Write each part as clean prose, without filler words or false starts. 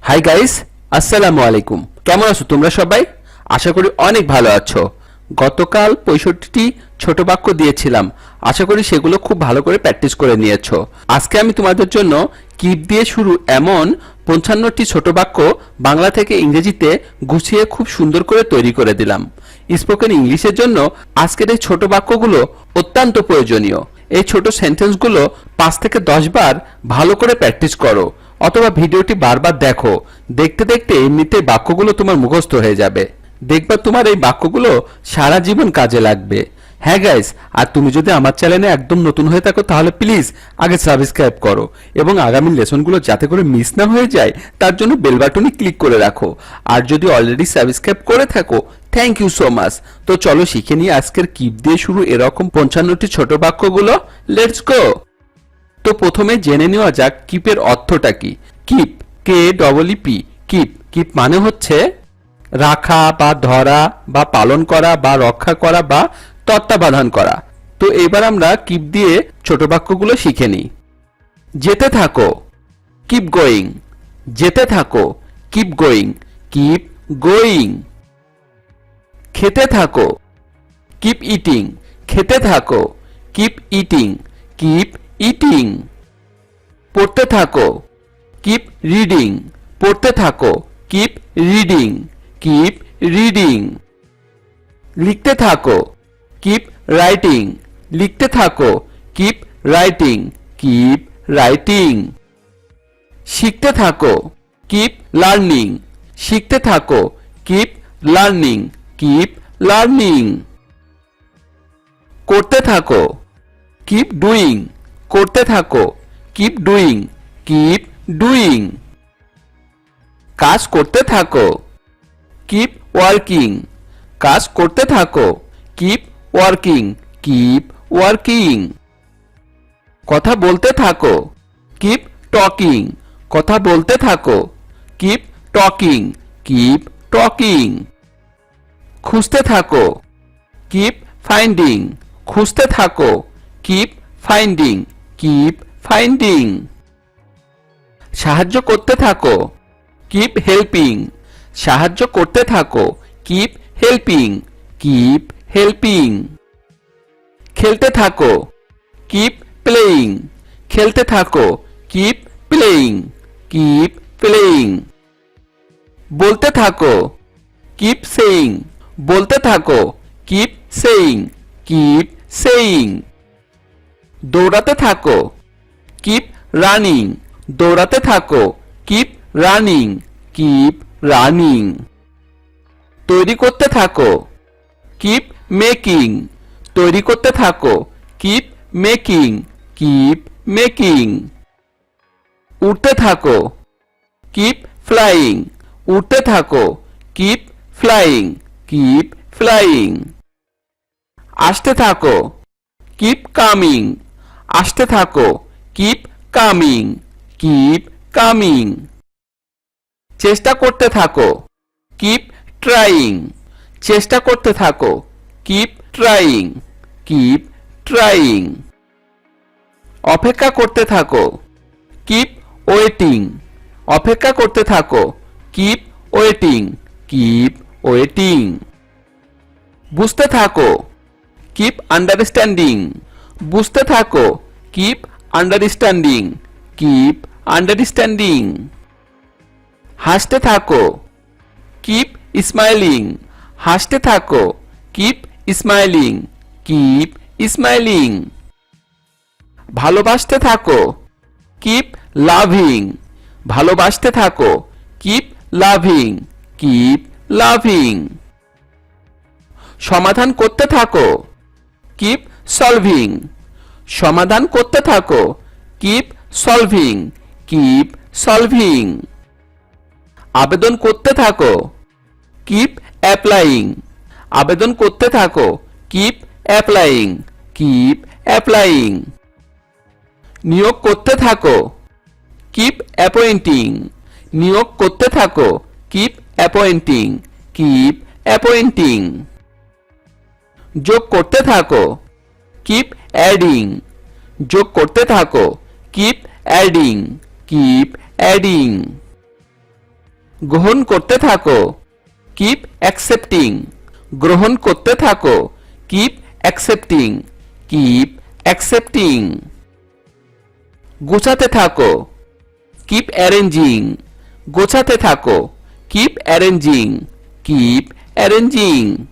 Hi guys, আসসালামু আলাইকুম। কেমন আছো তোমরা সবাই? আশা করি অনেক ভালো আছো। গতকাল 65টি ছোট বাক্য দিয়েছিলাম, আশা করি সেগুলো খুব ভালো করে প্র্যাকটিস করে নিয়েছো। আজকে আমি তোমাদের জন্য কিপ দিয়ে শুরু এমন 55টি ছোট বাক্য বাংলা থেকে ইংরেজিতে গুছিয়ে খুব সুন্দর করে তৈরি করে দিলাম। স্পোকেন ইংলিশের জন্য আজকের এই ছোট বাক্যগুলো অত্যন্ত প্রয়োজনীয়। এই ছোট সেন্টেন্সগুলো 5 থেকে 10 বার ভালো করে প্র্যাকটিস করো অথবা ভিডিওটি বারবার দেখো। দেখতে দেখতে এমনিতে বাক্যগুলো তোমার মুখস্থ হয়ে যাবে। দেখবা তোমার এই বাক্যগুলো সারা জীবন কাজে লাগবে। হ্যাঁ গাইস, আর তুমি যদি আমার চ্যানেলে একদম নতুন হয়ে থাকো তাহলে প্লিজ আগে সাবস্ক্রাইব করো এবং আগামী লেসনগুলো যাতে করে মিস না হয়ে যায় তার জন্য বেল বাটনে ক্লিক করে রাখো। আর যদি অলরেডি সাবস্ক্রাইব করে থাকো, থ্যাংক ইউ সো মাচ। তো চলো শিখে নিই আজকের কিপ দিয়ে শুরু এরকম 55টি ছোট বাক্যগুলো। Let's go. তো প্রথমে জেনে নেওয়া যাক কিপের অর্থটা কি। Keep, KEEP, keep. কিপ মানে হচ্ছে রাখা বা ধরা বা পালন করা বা রক্ষা করা বা তত্ত্বাবধান করা। তো এবার আমরা কিপ দিয়ে ছোট বাক্যগুলো শিখে নিই। যেতে থাকো, কিপ গোয়িং। যেতে থাকো, কিপ গোয়িং। Keep going. খেতে থাকো, কিপ ইটিং। খেতে থাকো, কিপ ইটিং। Keep eating. পড়তে থাকো, কিপ রিডিং। পড়তে থাকো, কিপ রিডিং। Keep reading. লিখতে থাকো, কিপ রাইটিং। লিখতে থাকো, কিপ রাইটিং। Keep writing. শিখতে থাকো, কিপ লার্নিং। শিখতে থাকো, কিপ লার্নিং। Keep learning. করতে থাকো, কিপ ডুইং। করতে থাকো, কিপ ডুইং। Keep doing. কাজ করতে থাকো, কিপ ওয়ার্কিং। কাজ করতে থাকো, কিপ ওয়ার্কিং। Keep working. কথা বলতে থাকো, কিপ টকিং। কথা বলতে থাকো, কিপ টকিং। Keep talking. খুঁজতে থাকো, কিপ ফাইন্ডিং। খুঁজতে থাকো, কিপ ফাইন্ডিং। Keep finding. সাহায্য করতে থাকো, কিপ হেল্পিং। সাহায্য করতে থাকো, কিপ হেল্পিং। Keep helping. খেলতে থাকো, কিপ প্লেয়িং। খেলতে থাকো, কিপ প্লেয়িং। Keep playing. বলতে থাকো, কিপ সেইং। বলতে থাকো, কিপ সেইং। Keep saying. দৌড়াতে থাকো, কিপ রানিং। দৌড়াতে থাকো, কিপ রানিং। Keep running. তৈরি করতে থাকো, কিপ মেকিং। তৈরি করতে থাকো, কিপ মেকিং। Keep making. উড়তে থাকো, কিপ ফ্লাইং। উড়তে থাকো, কিপ ফ্লাইং। Keep flying. আসতে থাকো, কিপ কামিং। আসতে থাকো, কিপ কামিং। Keep coming. চেষ্টা করতে থাকো, কিপ ট্রাইং। চেষ্টা করতে থাকো, কিপ ট্রাইং। Keep trying. অপেক্ষা করতে থাকো, কিপ ওয়েটিং। অপেক্ষা করতে থাকো, কিপ ওয়েটিং। Keep waiting. বুঝতে থাকো, কিপ আন্ডারস্ট্যান্ডিং। বুঝতে থাকো, কিপ আন্ডারস্ট্যান্ডিং। Keep understanding. হাসতে থাকো, কিপ স্মাইলিং। হাসতে থাকো, কিপ স্মাইলিং। Keep smiling. ভালোবাসতে থাকো, কিপ লাভিং। ভালোবাসতে থাকো, কিপ লাভিং। Keep loving. সমাধান করতে থাকো, কিপ সলভিং। সমাধান করতে থাকো, কিপ সলভিং। Keep solving. আবেদন করতে থাকো, কিপ অ্যাপ্লাইং। আবেদন করতে থাকো, কিপ অ্যাপ্লাইং। Keep applying. নিয়োগ করতে থাকো, কিপ অ্যাপয়েন্টিং। নিয়োগ করতে থাকো, কিপ অ্যাপয়েন্টিং। Keep appointing. যোগ করতে থাকো, কিপ অ্যাডিং। যোগ করতে থাকো, কিপ অ্যাডিং। Keep adding. গ্রহণ করতে থাকো, কিপ অ্যাকসেপ্টিং। গ্রহণ করতে থাকো, কিপ অ্যাকসেপ্টিং, কিপ অ্যাকসেপ্টিং। গোছাতে থাকো, কিপ অ্যারেঞ্জিং। গোছাতে থাকো, কিপ অ্যারেঞ্জিং, কিপ অ্যারেঞ্জিং।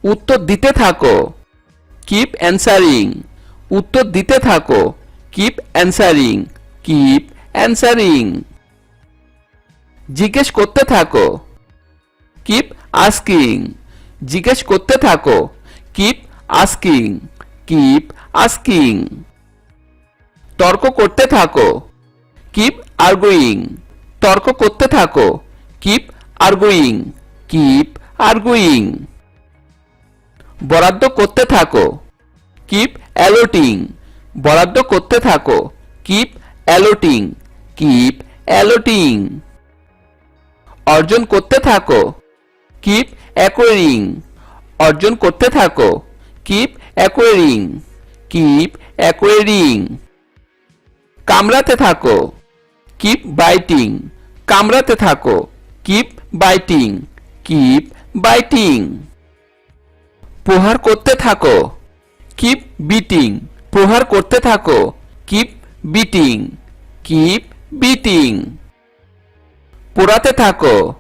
উত্তর দিতে থাকো, কিপ অ্যান্সারিং। উত্তর দিতে থাকো, কিপ অ্যান্সারিং, কিপ অ্যান্সারিং। জিজ্ঞেস করতে থাকো, কিপ আস্কিং। জিজ্ঞেস করতে থাকো, কিপ আস্কিং, কিপ আস্কিং। তর্ক করতে থাকো, কিপ আর্গুইং। তর্ক করতে থাকো, কিপ আর্গুইং, কিপ আর্গুইং। বরাদ্দ করতে থাকো, কিপ অ্যালোটিং। বরাদ্দ করতে থাকো, কিপ অ্যালোটিং, কিপ অ্যালোটিং। অর্জন করতে থাকো, কিপ অ্যাকোয়ারিং। অর্জন করতে থাকো, কিপ অ্যাকোয়ারিং, কিপ অ্যাকোয়ারিং। কামড়াতে থাকো, কিপ বাইটিং। কামড়াতে থাকো, কিপ বাইটিং, কিপ বাইটিং। প্রহার করতে থাকো, কিপ বিটিং। প্রহার করতে থাকো, কিপ বিটিং, কিপ বিটিং। পোড়াতে থাকো,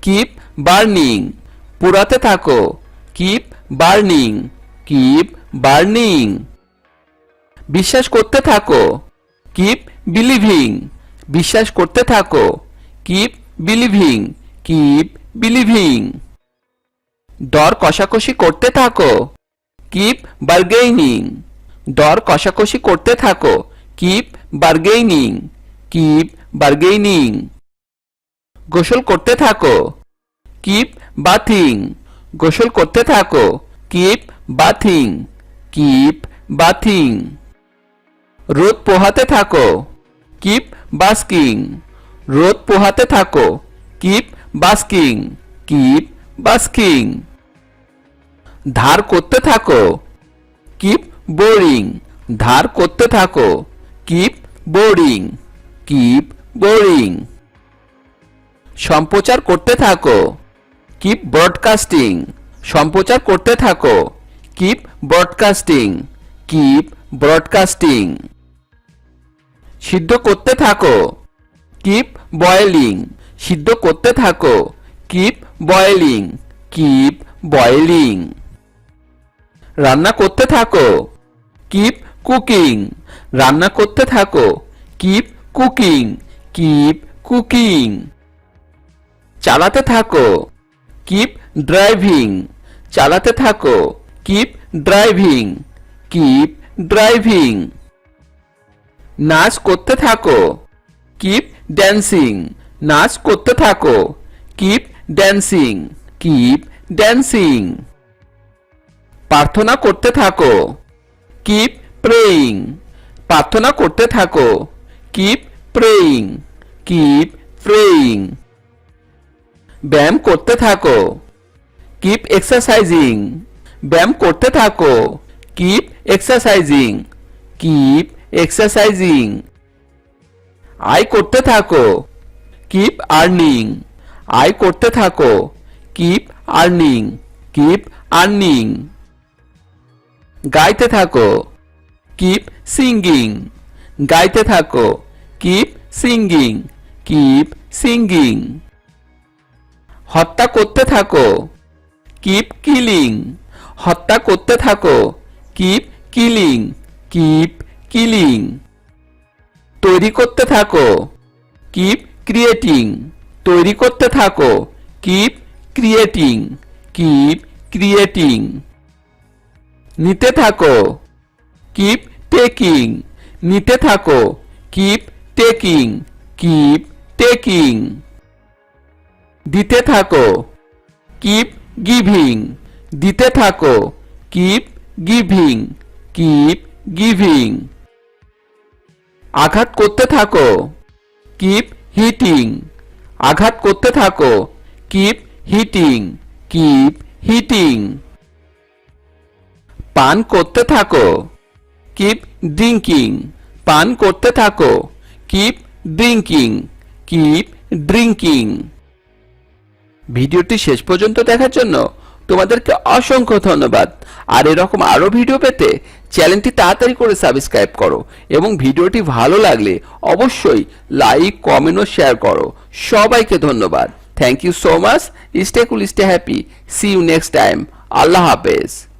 কিপ বার্নিং। পোড়াতে থাকো, কিপ বার্নিং, কিপ বার্নিং। বিশ্বাস করতে থাকো, কিপ বিলিভিং। বিশ্বাস করতে থাকো, কিপ বিলিভিং, কিপ বিলিভিং। দর কষাকষি করতে থাকো, কিপ বার্গেইনিং। দর কষাকষি করতে থাকো, কিপ বার্গেইনিং, কিপ বার্গেইনিং। গোসল করতে থাকো, কিপ বাথিং। গোসল করতে থাকো, কিপ বাথিং, কিপ বাথিং। রোদ পোহাতে থাকো, কিপ বাস্কিং। রোদ পোহাতে থাকো, কিপ বাস্কিং, কিপ বাস্কিং। ধার করতে থাকো, কিপ বোরিং। ধার করতে থাকো, কিপ বোরিং, কিপ বোরিং। সম্প্রচার করতে থাকো, কিপ ব্রডকাস্টিং। সম্প্রচার করতে থাকো, কিপ ব্রডকাস্টিং, কিপ ব্রডকাস্টিং। সিদ্ধ করতে থাকো, কিপ বয়েলিং। সিদ্ধ করতে থাকো, কিপ বয়েলিং, কিপ বয়েলিং। রান্না করতে থাকো, কিপ কুকিং। রান্না করতে থাকো, কিপ কুকিং, কিপ কুকিং। চালাতে থাকো, কিপ ড্রাইভিং। চালাতে থাকো, কিপ ড্রাইভিং, কিপ ড্রাইভিং। নাচ করতে থাকো, কিপ ড্যান্সিং। নাচ করতে থাকো, কিপ ড্যান্সিং, কিপ ড্যান্সিং। প্রার্থনা করতে থাকো, কিপ প্রেয়িং। প্রার্থনা করতে থাকো, কিপ প্রেয়িং, কিপ প্রেয়িং। ব্যায়াম করতে থাকো, কিপ এক্সারসাইজিং। ব্যায়াম করতে থাকো, কিপ এক্সারসাইজিং, কিপ এক্সারসাইজিং। আয় করতে থাকো, কিপ আর্নিং। আয় করতে থাকো, কিপ আর্নিং, কিপ আর্নিং। গাইতে থাকো, কিপ সিঙ্গিং। গাইতে থাকো, কিপ সিঙ্গিং, কিপ সিঙ্গিং। হত্যা করতে থাকো, কিপ কিলিং। হত্যা করতে থাকো, কিপ কিলিং, কিপ কিলিং। তৈরি করতে থাকো, কিপ ক্রিয়েটিং। তৈরি করতে থাকো, কিপ ক্রিয়েটিং, কিপ ক্রিয়েটিং। নিতে থাকো, কিপ টেকিং। নিতে থাকো, কিপ টেকিং, কিপ টেকিং। দিতে থাকো, কিপ গিভিং। দিতে থাকো, কিপ গিভিং, কিপ গিভিং। আঘাত করতে থাকো, কিপ হিটিং। আঘাত করতে থাকো, কিপ হিটিং, কিপ হিটিং। পান করতে থাকো, কিপ ড্রিঙ্কিং। পান করতে থাকো, কিপ ড্রিঙ্কিং, কিপ ড্রিঙ্কিং। ভিডিওটি শেষ পর্যন্ত দেখার জন্য তোমাদেরকে অসংখ্য ধন্যবাদ। আর এরকম আরো ভিডিও পেতে চ্যানেলটি তাড়াতাড়ি করে সাবস্ক্রাইব করো এবং ভিডিওটি ভালো লাগলে অবশ্যই লাইক, কমেন্ট ও শেয়ার করো। সবাইকে ধন্যবাদ। Thank you so much. Stay cool, stay happy. See you next time. আল্লাহ হাফেজ।